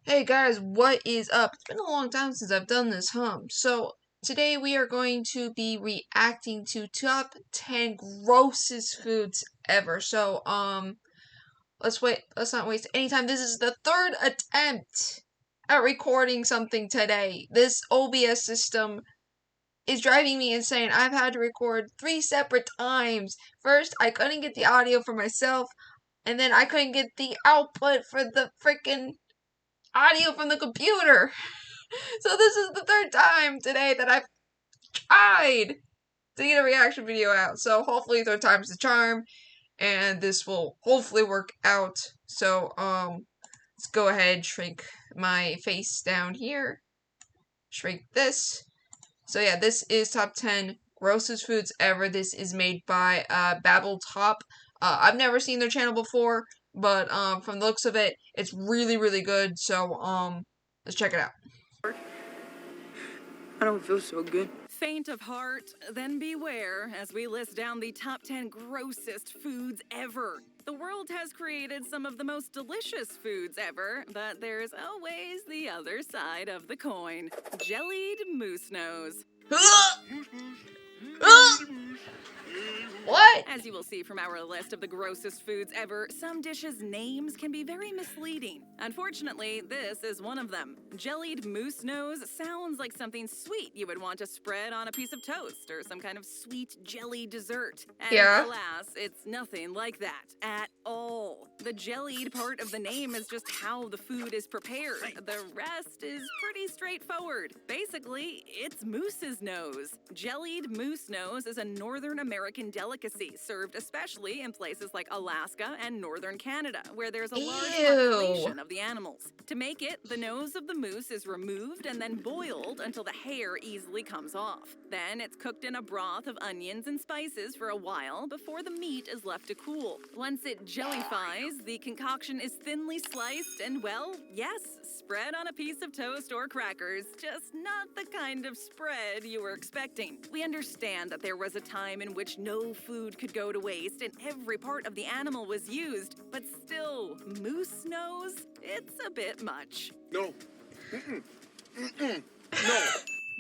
Hey guys, what is up? It's been a long time since I've done this, So, today we are going to be reacting to top 10 grossest foods ever. Let's not waste any time. This is the third attempt at recording something today. This OBS system is driving me insane. I've had to record 3 separate times. First, I couldn't get the audio for myself, and then I couldn't get the output for the freaking audio from the computer. So this is the third time today that I've tried to get a reaction video out. So hopefully third time's the charm, and this will hopefully work out. So let's go ahead, shrink my face down here. Shrink this. So yeah, this is top 10 grossest foods ever. This is made by Babble Top. I've never seen their channel before, but from the looks of it, it's really, really good. So let's check it out. I don't feel so good. Faint of heart? Then beware as we list down the top 10 grossest foods ever. The world has created some of the most delicious foods ever, but there's always the other side of the coin. Jellied moose nose. What? As you will see from our list of the grossest foods ever, some dishes' names can be very misleading. Unfortunately, this is one of them. Jellied moose nose sounds like something sweet you would want to spread on a piece of toast or some kind of sweet jelly dessert. And alas, it's nothing like that at all. The jellied part of the name is just how the food is prepared. The rest is pretty straightforward. Basically, it's moose's nose. Jellied moose nose is a Northern American delicacy served especially in places like Alaska and northern Canada, where there's a large population of the animals. To make it, the nose of the moose is removed and then boiled until the hair easily comes off. Then it's cooked in a broth of onions and spices for a while before the meat is left to cool. Once it jellifies, the concoction is thinly sliced and, well, yes, spread on a piece of toast or crackers, just not the kind of spread you were expecting. We understand that there was a time in which no food could go to waste and every part of the animal was used, but still, moose nose? It's a bit much. No. No.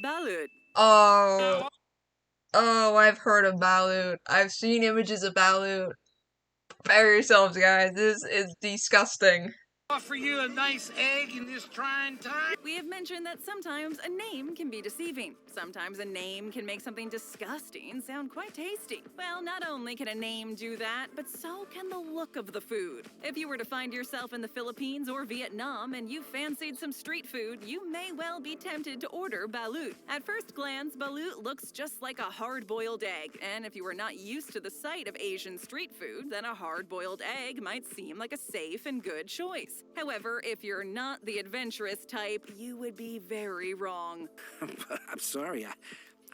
Balut. Oh, I've heard of balut. I've seen images of balut. Prepare yourselves, guys. This is disgusting. Offer you a nice egg in this trying time. We have mentioned that sometimes a name can be deceiving. Sometimes a name can make something disgusting sound quite tasty. Well, not only can a name do that, but so can the look of the food. If you were to find yourself in the Philippines or Vietnam and you fancied some street food, you may well be tempted to order balut. At first glance, balut looks just like a hard-boiled egg, and if you are not used to the sight of Asian street food, then a hard-boiled egg might seem like a safe and good choice. However, if you're not the adventurous type, you would be very wrong. I'm sorry,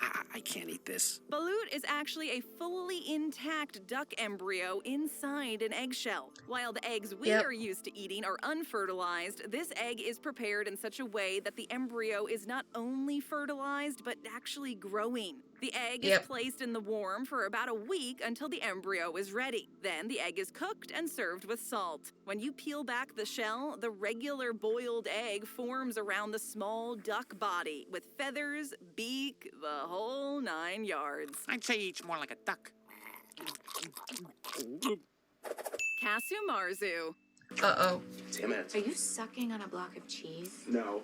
I can't eat this. Balut is actually a fully intact duck embryo inside an eggshell. While the eggs we are used to eating are unfertilized, this egg is prepared in such a way that the embryo is not only fertilized, but actually growing. The egg is placed in the warm for about a week until the embryo is ready. Then the egg is cooked and served with salt. When you peel back the shell, the regular boiled egg forms around the small duck body with feathers, beak, the whole 9 yards. I'd say eats more like a duck. Kasumarzu. Uh-oh. Damn it. Are you sucking on a block of cheese? No.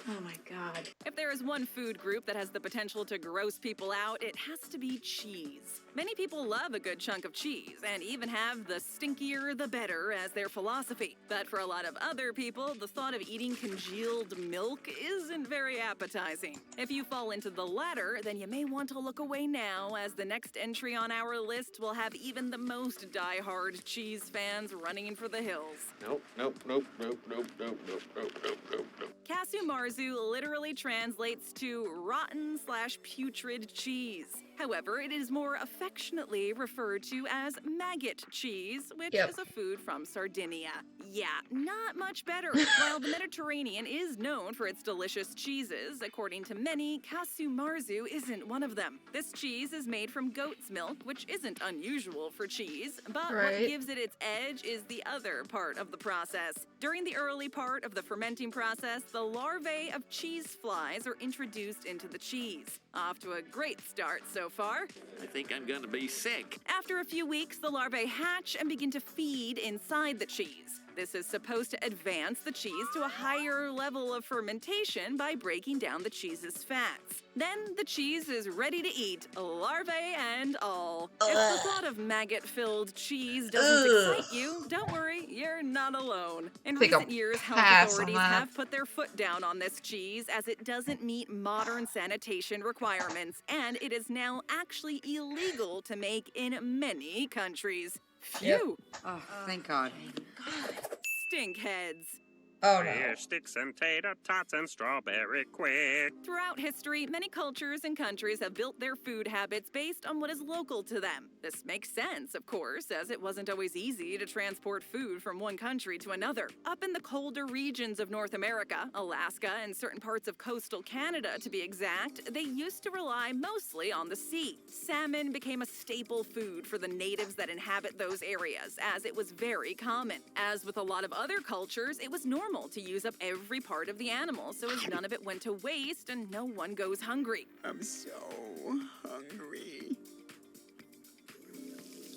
Oh my god. If there is one food group that has the potential to gross people out, it has to be cheese. Many people love a good chunk of cheese and even have the stinkier the better as their philosophy. But for a lot of other people, the thought of eating congealed milk isn't very appetizing. If you fall into the latter, then you may want to look away now, as the next entry on our list will have even the most die-hard cheese fans running for the hills. Nope. Kasumarzu literally translates to rotten/putrid cheese. However, it is more affectionately referred to as maggot cheese, which Yep. is a food from Sardinia. Yeah, not much better. While the Mediterranean is known for its delicious cheeses, according to many, casu marzu isn't one of them. This cheese is made from goat's milk, which isn't unusual for cheese, but what Right. gives it its edge is the other part of the process. During the early part of the fermenting process, the larvae of cheese flies are introduced into the cheese. Off to a great start so far. I think I'm gonna be sick. After a few weeks, the larvae hatch and begin to feed inside the cheese. This is supposed to advance the cheese to a higher level of fermentation by breaking down the cheese's fats. Then the cheese is ready to eat, larvae and all. If the thought of maggot-filled cheese doesn't excite you, don't worry, you're not alone. In Take a recent years, health pass on authorities that. have put their foot down on this cheese as it doesn't meet modern sanitation requirements, and it is now actually illegal to make in many countries. Phew! Oh, thank God. Stinkheads. Oh no. Fish sticks and tater tots and strawberry quick. Throughout history, many cultures and countries have built their food habits based on what is local to them. This makes sense, of course, as it wasn't always easy to transport food from one country to another. Up in the colder regions of North America, Alaska, and certain parts of coastal Canada to be exact, they used to rely mostly on the sea. Salmon became a staple food for the natives that inhabit those areas, as it was very common. As with a lot of other cultures, it was normal to use up every part of the animal so as none of it went to waste and no one goes hungry. I'm so hungry.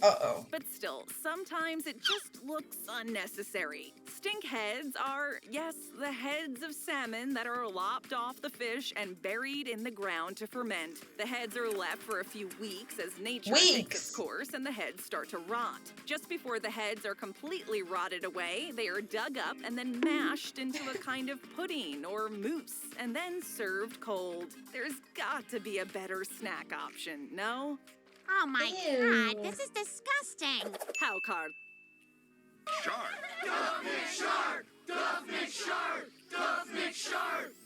Uh-oh. But still, sometimes it just looks unnecessary. Stinkheads are, yes, the heads of salmon that are lopped off the fish and buried in the ground to ferment. The heads are left for a few weeks as nature takes its course and the heads start to rot. Just before the heads are completely rotted away, they are dug up and then mashed into a kind of pudding or mousse and then served cold. There's got to be a better snack option, no? Oh my Ew. God, this is disgusting. How, Carl?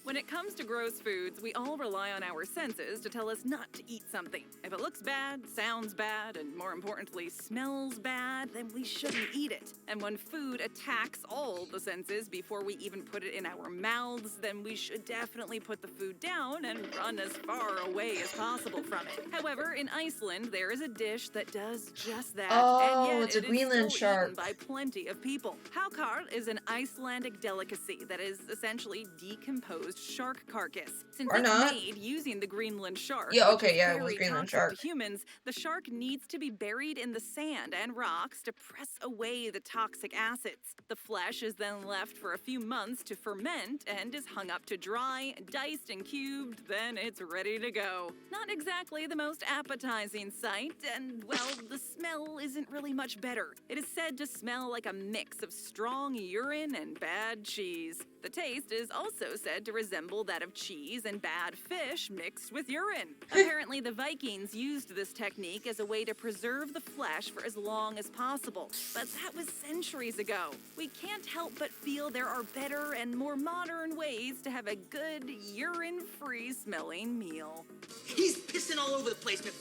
When it comes to gross foods, we all rely on our senses to tell us not to eat something. If it looks bad, sounds bad, and more importantly, smells bad, then we shouldn't eat it. And when food attacks all the senses before we even put it in our mouths, then we should definitely put the food down and run as far away as possible from it. However, in Iceland, there is a dish that does just that. Oh, and yet it's a it is Greenland still eaten shark. by plenty of people. Haukar is an Icelandic delicacy that is essentially decomposed shark carcass. Since Or it's not. made using the Greenland shark, Yeah, which okay, is yeah, it was very Greenland toxic shark. to humans, the shark needs to be buried in the sand and rocks to press away the toxic acids. The flesh is then left for a few months to ferment and is hung up to dry, diced and cubed, then it's ready to go. Not exactly the most appetizing sight, and well, the smell isn't really much better. It is said to smell like a mix of strong urine and bad cheese. The taste is also said to resemble that of cheese and bad fish mixed with urine. Apparently, the Vikings used this technique as a way to preserve the flesh for as long as possible. But that was centuries ago. We can't help but feel there are better and more modern ways to have a good, urine-free smelling meal. He's pissing all over the place, man.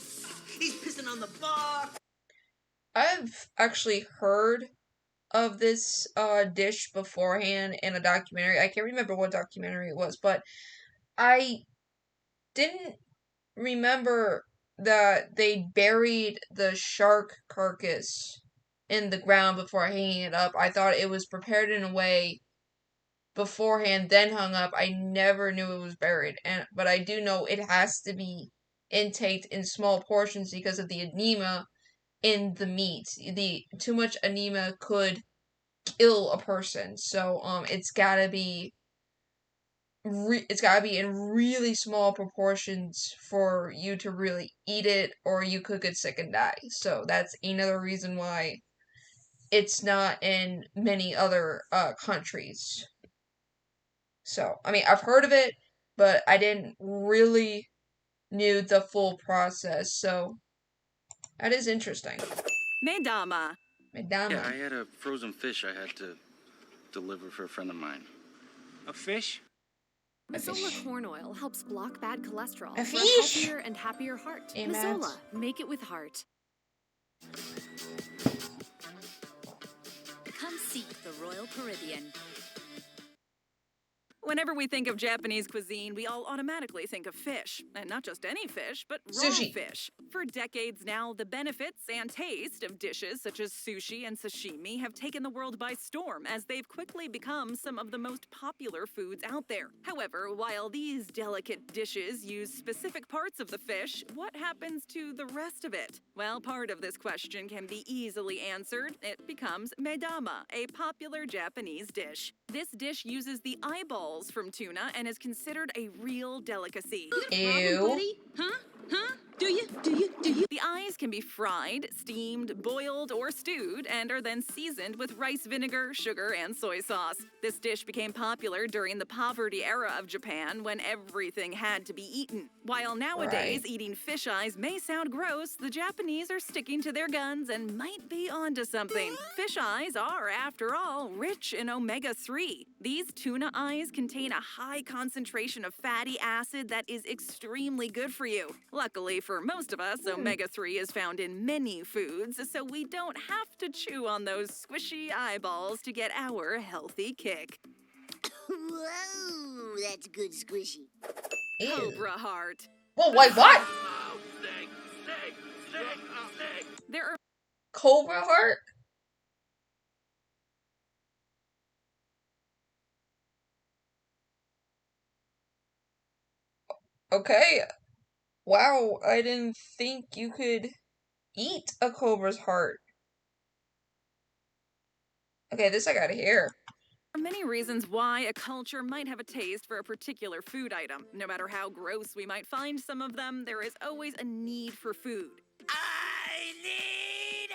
He's pissing on the bar. I've actually heard of this dish beforehand in a documentary. I can't remember what documentary it was, but I didn't remember that they buried the shark carcass in the ground before hanging it up. I thought it was prepared in a way beforehand, then hung up. I never knew it was buried, but I do know it has to be intaked in small portions because of the anemia in the meat. The too much anemia could kill a person. So it's gotta be in really small proportions for you to really eat it, or you could get sick and die. So that's another reason why it's not in many other countries. So I mean, I've heard of it, but I didn't really knew the full process. So that is interesting. Medama. Madama. Yeah, I had a frozen fish I had to deliver for a friend of mine. A fish? Mazola corn oil helps block bad cholesterol A for a fish? healthier and happier heart. Hey, Mazola, Matt. make it with heart. Come see the Royal Caribbean. Whenever we think of Japanese cuisine, we all automatically think of fish. And not just any fish, but raw Sushi. fish. For decades now, the benefits and taste of dishes such as sushi and sashimi have taken the world by storm as they've quickly become some of the most popular foods out there. However, while these delicate dishes use specific parts of the fish, what happens to the rest of it? Well, part of this question can be easily answered. It becomes medama, a popular Japanese dish. This dish uses the eyeballs from tuna and is considered a real delicacy. Ew. Huh? Do you? The eyes can be fried, steamed, boiled, or stewed, and are then seasoned with rice vinegar, sugar, and soy sauce. This dish became popular during the poverty era of Japan when everything had to be eaten. While nowadays eating fish eyes may sound gross, the Japanese are sticking to their guns and might be onto something. Fish eyes are, after all, rich in omega-3. These tuna eyes contain a high concentration of fatty acid that is extremely good for you. Luckily for most of us, omega-3 is found in many foods, so we don't have to chew on those squishy eyeballs to get our healthy kick. Whoa, that's good squishy. Cobra Heart. Whoa, wait, what? There are Cobra Heart? Okay. Wow, I didn't think you could eat a cobra's heart. Okay, this I gotta hear. many reasons why a culture might have a taste for a particular food item. No matter how gross we might find some of them, there is always a need for food. I need it!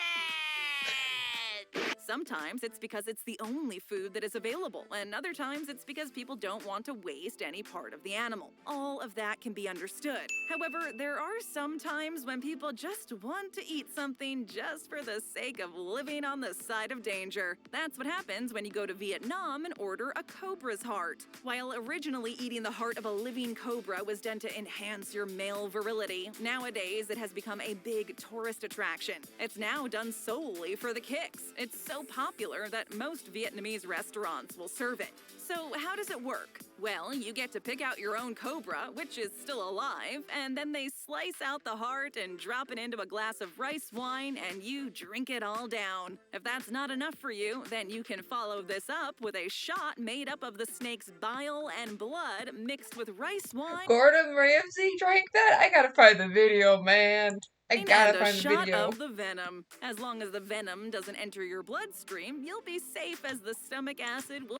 Sometimes it's because it's the only food that is available, and other times it's because people don't want to waste any part of the animal. All of that can be understood. However, there are some times when people just want to eat something just for the sake of living on the side of danger. That's what happens when you go to Vietnam and order a Cobra's Heart. While originally eating the heart of a living cobra was done to enhance your male virility, nowadays it has become a big tourist attraction. It's now done solely for the kicks. It's so popular that most Vietnamese restaurants will serve it. So how does it work? Well, you get to pick out your own cobra, which is still alive, and then they slice out the heart and drop it into a glass of rice wine, and you drink it all down. If that's not enough for you, then you can follow this up with a shot made up of the snake's bile and blood mixed with rice wine. Gordan Ramsey drank that? I gotta find the video, man. I gotta find the video. And a shot of the venom. As long as the venom doesn't enter your bloodstream, you'll be safe as the stomach acid will.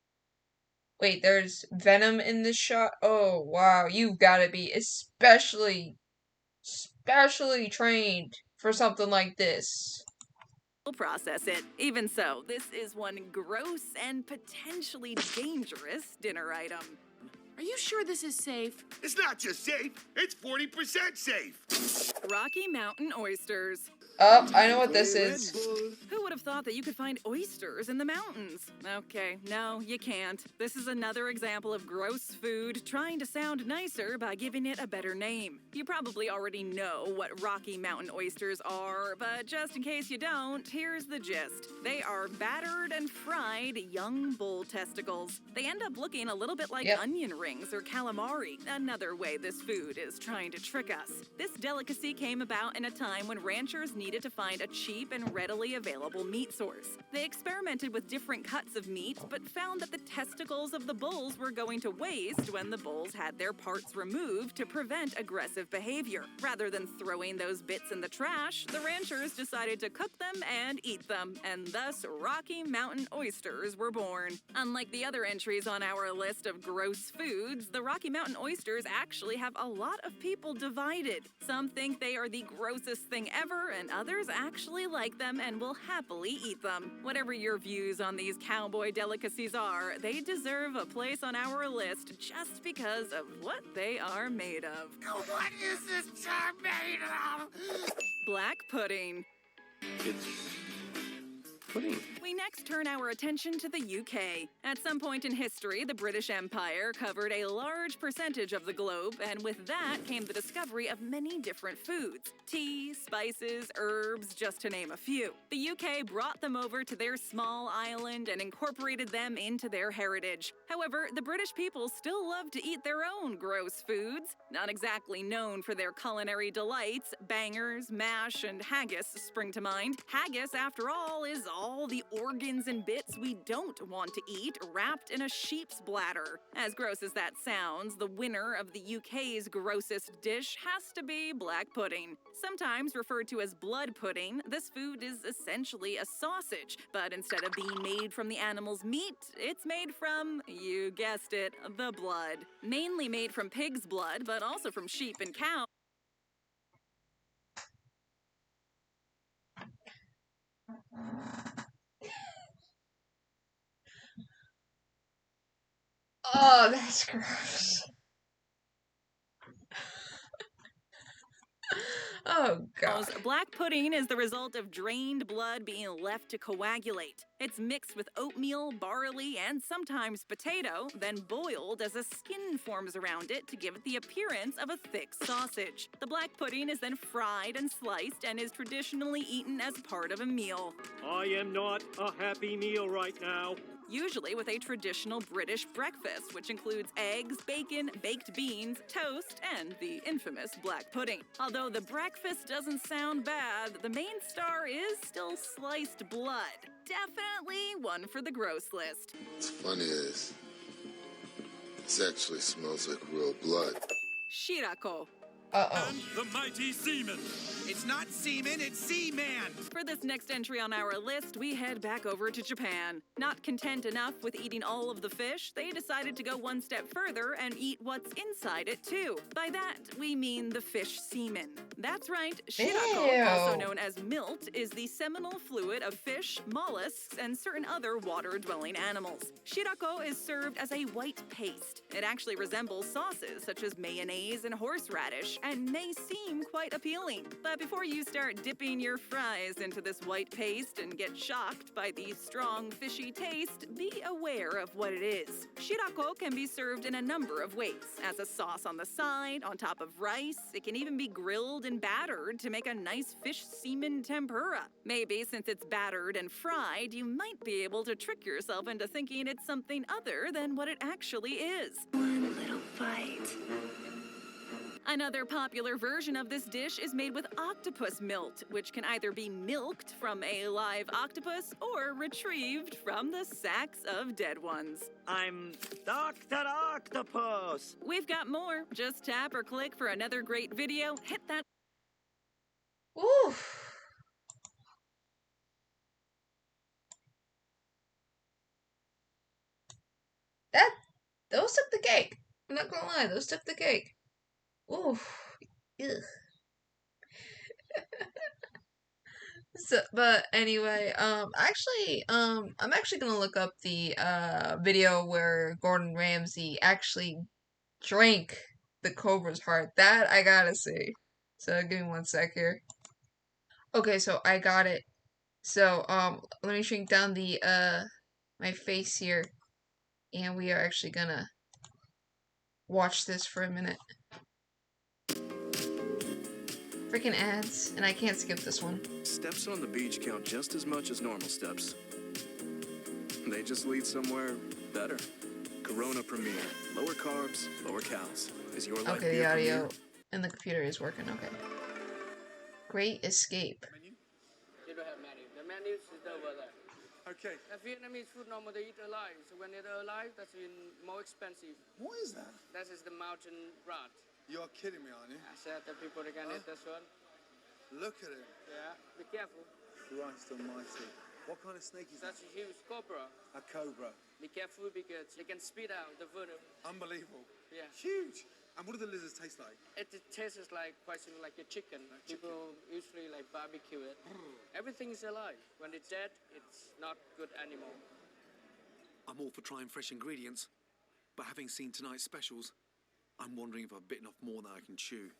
Wait, there's venom in this shot? Oh, wow. You've gotta be especially trained for something like this. Process it. Even so, this is one gross and potentially dangerous dinner item. Are you sure this is safe? It's not just safe, it's 40% safe. Rocky Mountain oysters. Oh, I know what this is. Who would have thought that you could find oysters in the mountains? Okay, no, you can't. This is another example of gross food trying to sound nicer by giving it a better name. You probably already know what Rocky Mountain oysters are, but just in case you don't, here's the gist. They are battered and fried young bull testicles. They end up looking a little bit like onion rings or calamari, another way this food is trying to trick us. This delicacy came about in a time when ranchers needed to find a cheap and readily available meat source. They experimented with different cuts of meat, but found that the testicles of the bulls were going to waste when the bulls had their parts removed to prevent aggressive behavior. Rather than throwing those bits in the trash, the ranchers decided to cook them and eat them, and thus Rocky Mountain oysters were born. Unlike the other entries on our list of gross foods, the Rocky Mountain oysters actually have a lot of people divided. Some think they are the grossest thing ever, and others actually like them and will happily eat them. Whatever your views on these cowboy delicacies are, they deserve a place on our list just because of what they are made of. What is this jar made of? Black pudding. pudding. We next turn our attention to the UK. At some point in history, the British Empire covered a large percentage of the globe, and with that came the discovery of many different foods. Tea, spices, herbs, just to name a few. The UK brought them over to their small island and incorporated them into their heritage. However, the British people still love to eat their own gross foods. Not exactly known for their culinary delights, bangers, mash, and haggis spring to mind. Haggis, after all, is all the organs and bits we don't want to eat wrapped in a sheep's bladder. As gross as that sounds, the winner of the UK's grossest dish has to be black pudding. Sometimes referred to as blood pudding, this food is essentially a sausage, but instead of being made from the animal's meat, it's made from, you guessed it, the blood. Mainly made from pig's blood, but also from sheep and cow. Oh, that's gross. Oh, God. Black pudding is the result of drained blood being left to coagulate. It's mixed with oatmeal, barley, and sometimes potato, then boiled as a skin forms around it to give it the appearance of a thick sausage. The black pudding is then fried and sliced and is traditionally eaten as part of a meal. I am not a happy meal right now. Usually with a traditional British breakfast, which includes eggs, bacon, baked beans, toast, and the infamous black pudding. Although the breakfast doesn't sound bad, the main star is still sliced blood. Definitely one for the gross list. What's funny is, this actually smells like real blood. Shirako. Uh-oh. And the mighty seaman. It's not seaman, it's Seaman. For this next entry on our list, we head back over to Japan. Not content enough with eating all of the fish, they decided to go one step further and eat what's inside it too. By that, we mean the fish semen. That's right, shirako, Ew. also known as milt, is the seminal fluid of fish, mollusks, and certain other water-dwelling animals. Shirako is served as a white paste. It actually resembles sauces such as mayonnaise and horseradish, and may seem quite appealing. But before you start dipping your fries into this white paste and get shocked by the strong fishy taste, be aware of what it is. Shirako can be served in a number of ways. As a sauce on the side, on top of rice, it can even be grilled and battered to make a nice fish semen tempura. Maybe since it's battered and fried, you might be able to trick yourself into thinking it's something other than what it actually is. One little bite. Another popular version of this dish is made with octopus milt, which can either be milked from a live octopus or retrieved from the sacks of dead ones. I'm Dr. Octopus. We've got more. Just tap or click for another great video. Hit that. Ooh. Those took the cake. I'm not gonna lie, those took the cake. Ooh. Ugh. But anyway, I'm actually gonna look up the video where Gordan Ramsey actually drank the Cobra's heart. That I gotta see. So give me one sec here. Okay, so I got it. So let me shrink down the my face here, and we are actually gonna watch this for a minute. Freaking ads, and I can't skip this one. Steps on the beach count just as much as normal steps. They just lead somewhere better. Corona Premier. Lower carbs, lower calories. Is your life Okay, the beer audio premier? and the computer is working. Okay. Great Escape. You don't have menu. The menu is over there. Okay. Vietnamese food normally eat alive. So when they're alive, that's more expensive. What is that? That is the mountain rat. You're kidding me, aren't you? I said that people are gonna eat this one. Look at it. Yeah, be careful. Christ almighty. What kind of snake is that? That's a huge cobra. A cobra. Be careful because they can spit out the venom. Unbelievable. Yeah. Huge. And what do the lizards taste like? It tastes like quite similar like a chicken. People usually like barbecue it. Everything is alive. When it's dead, it's not good anymore. I'm all for trying fresh ingredients, but having seen tonight's specials, I'm wondering if I've bitten off more than I can chew.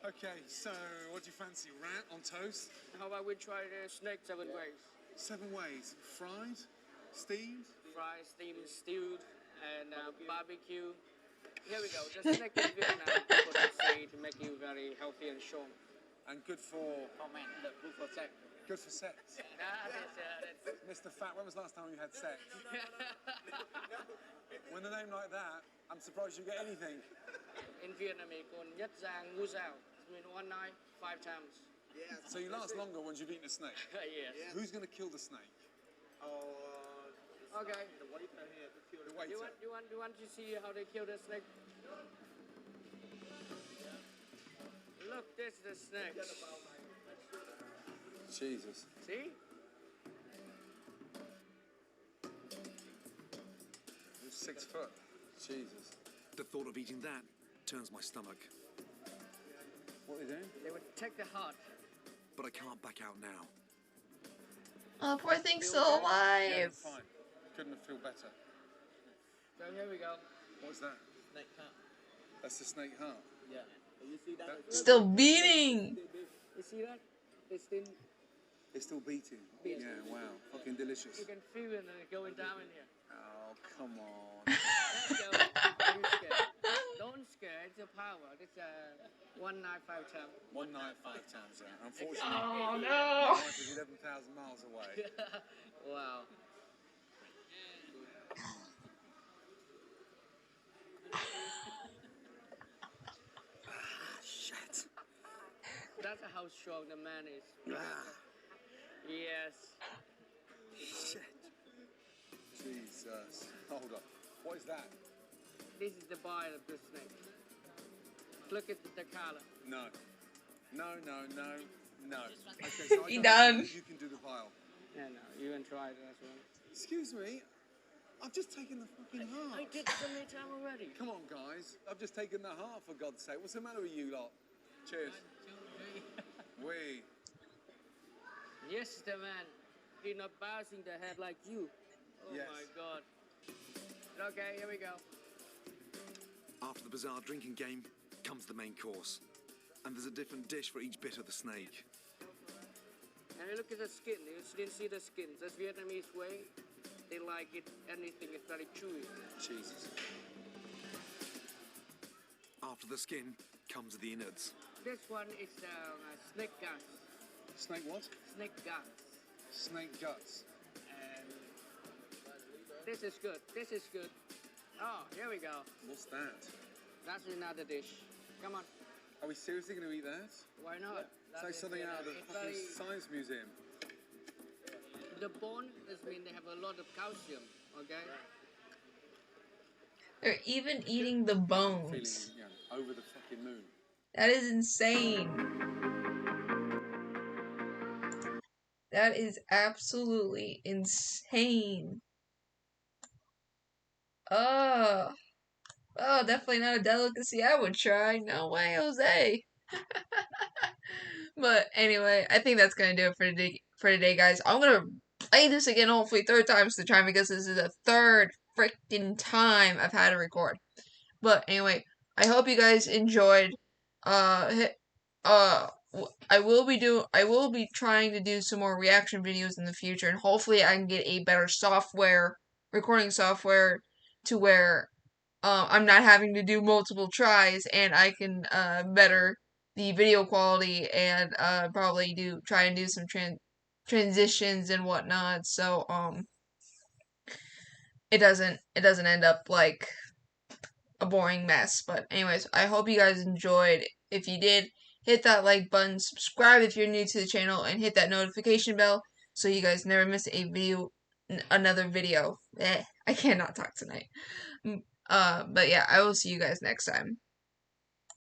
Okay, so what do you fancy? Rat on toast? How about we try the snake 7 ways? 7 ways. Fried, steamed? Fried, steamed, stewed, and barbecue. Here we go. The snake in Vietnam, people say to make you very healthy and strong. And good for... Oh man, look, good for sex. Good for sex. That's Mr. Fat, when was the last time you had sex? With a name like that, I'm surprised you get anything. In Vietnamese, called Nhất Giang Ngu Zao. It means 1 night, 5 times. Yeah. So you last longer once you've eaten a snake? Yes. Yeah. Who's going to kill the snake? Okay. The waiter here to kill the You waiter. want to see how they kill the snake? Look, this is the snake. Jesus. See? It's 6 foot. Jesus. The thought of eating that turns my stomach. What are they doing? They would take the heart. But I can't back out now. Oh, poor thing's still Yeah, alive. fine. Couldn't have feel better. So here we go. What's that? Snake heart. That's the snake heart. Yeah. You see that? Still beating. You see that? It's still... It's still beating. Yeah, wow. Fucking delicious. You can feel it going down in here. Oh, come on. Let's go. Don't scare. Don't scare. It's a power. It's a 1 night, 5 times. 1 night, 5 times, yeah. Unfortunately, Oh, my no. wife is 11,000 miles away. Wow. Shit. That's how strong the man is. Yes. Shit. Jesus. Hold up. What is that? This is the bite of the snake. Look at the color. No. No, no, no, no. Okay, so He done. You can do the pile. Yeah, no, you can try it as well. Excuse me. I've just taken the fucking heart. I did so many times already. Come on, guys. I've just taken the heart, for God's sake. What's the matter with you lot? Cheers. 1, 2, 3. We. Yes, the man. He's not bouncing the head like you. Oh Yes. my God. Okay, here we go. After the bizarre drinking game comes the main course. And there's a different dish for each bit of the snake. And you look at the skin. You didn't see the skin. That's Vietnamese way. They like it. Anything is very chewy. Jesus. After the skin comes the innards. This one is snake guts. Snake what? Snake guts. Snake guts. And this is good. This is good. Oh, here we go. What's that? That's another dish. Come on. Are we seriously going to eat that? Why not? Say something out of the fucking science museum. The bone, this means they have a lot of calcium, okay? They're even eating the bones. Feeling, over the fucking moon. That is insane. That is absolutely insane. Oh, definitely not a delicacy I would try. No way, Jose. But anyway, I think that's gonna do it for today, guys. I'm gonna play this again, hopefully 3rd time's the charm, because this is the 3rd freaking time I've had to record. But anyway, I hope you guys enjoyed. I will be trying to do some more reaction videos in the future, and hopefully I can get a better recording software, to where I'm not having to do multiple tries, and I can better the video quality, and probably try and do some transitions and whatnot, so it doesn't end up like a boring mess. But anyways, I hope you guys enjoyed. If you did, hit that like button, subscribe if you're new to the channel, and hit that notification bell so you guys never miss another video. I cannot talk tonight. But yeah, I will see you guys next time.